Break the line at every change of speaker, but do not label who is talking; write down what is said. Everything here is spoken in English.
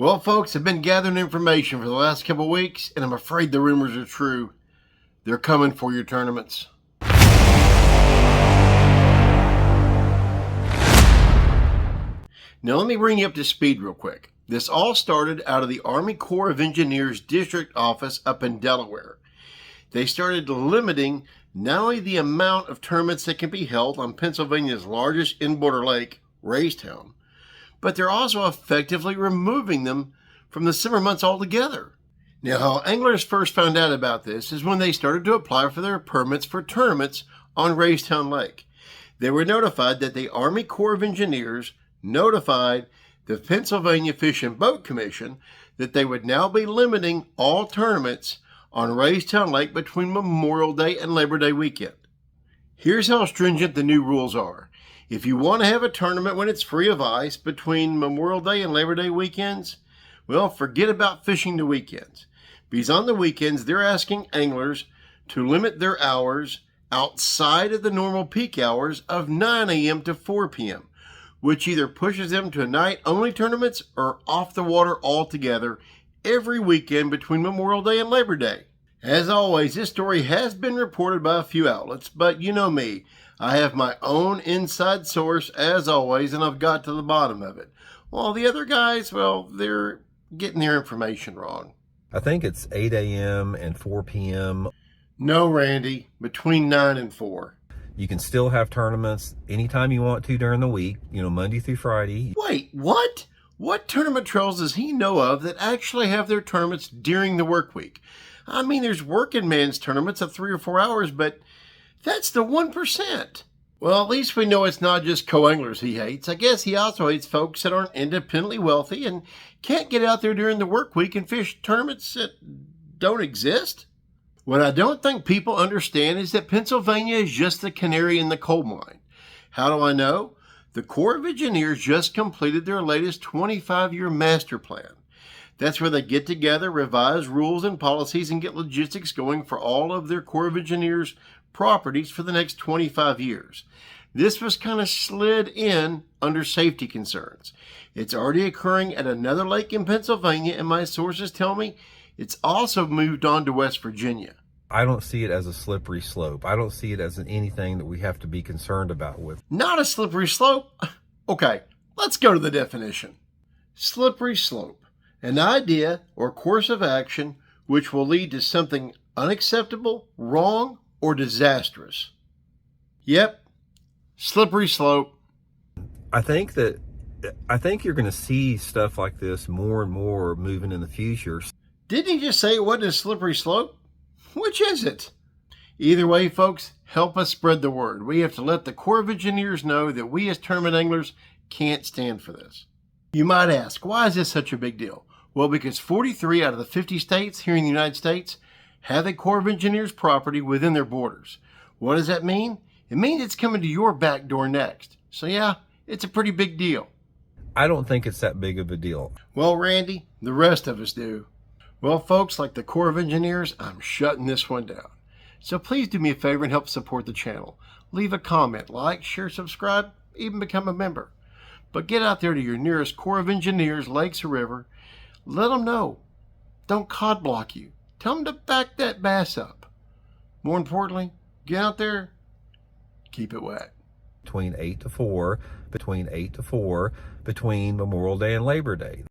Well, folks, I've been gathering information for the last couple of weeks, and I'm afraid the rumors are true. They're coming for your tournaments. Now, let me bring you up to speed real quick. This all started out of the Army Corp of Engineers district office up in Delaware. They started limiting not only the amount of tournaments that can be held on Pennsylvania's largest in-border lake, Raystown, but they're also effectively removing them from the summer months altogether. Now, how anglers first found out about this is when they started to apply for their permits for tournaments on Raystown Lake. They were notified that the Army Corp of Engineers notified the Pennsylvania Fish and Boat Commission that they would now be limiting all tournaments on Raystown Lake between Memorial Day and Labor Day weekend. Here's how stringent the new rules are. If you want to have a tournament when it's free of ice between Memorial Day and Labor Day weekends, well, forget about fishing the weekends. Because on the weekends, they're asking anglers to limit their hours outside of the normal peak hours of 9 a.m. to 4 p.m., which either pushes them to night-only tournaments or off the water altogether every weekend between Memorial Day and Labor Day. As always, this story has been reported by a few outlets, but you know me. I have my own inside source, as always, and I've got to the bottom of it. While the other guys, well, they're getting their information wrong.
I think it's 8 a.m. and 4 p.m.
No, Randy, between 9 and 4.
You can still have tournaments anytime you want to during the week, Monday through Friday.
Wait, what? What tournament trails does he know of that actually have their tournaments during the work week? I mean, there's working man's tournaments of 3 or 4 hours, but that's the 1%. Well, at least we know it's not just co-anglers he hates. I guess he also hates folks that aren't independently wealthy and can't get out there during the work week and fish tournaments that don't exist. What I don't think people understand is that Pennsylvania is just the canary in the coal mine. How do I know? The Corps of Engineers just completed their latest 25-year master plan. That's where they get together, revise rules and policies, and get logistics going for all of their Corps of Engineers properties for the next 25 years. This was kind of slid in under safety concerns. It's already occurring at another lake in Pennsylvania, and my sources tell me it's also moved on to West Virginia.
I don't see it as a slippery slope. I don't see it as anything that we have to be concerned about with.
Not a slippery slope? Okay, let's go to the definition. Slippery slope, an idea or course of action which will lead to something unacceptable, wrong, or disastrous. Yep, slippery slope.
I think you're going to see stuff like this more and more moving in the future.
Didn't he just say it wasn't a slippery slope? Which is it? Either way, folks, help us spread the word. We have to let the Corps of Engineers know that we as tournament anglers can't stand for this. You might ask, why is this such a big deal? Well, because 43 out of the 50 states here in the United States have a Corps of Engineers property within their borders. What does that mean? It means it's coming to your back door next. So yeah, it's a pretty big deal.
I don't think it's that big of a deal.
Well, Randy, the rest of us do. Well, folks, like the Corps of Engineers, I'm shutting this one down. So please do me a favor and help support the channel. Leave a comment, like, share, subscribe, even become a member. But get out there to your nearest Corps of Engineers, lakes or river. Let them know. Don't cod block you. Tell them to back that bass up. More importantly, get out there, keep it wet.
Between 8 to 4, between Memorial Day and Labor Day.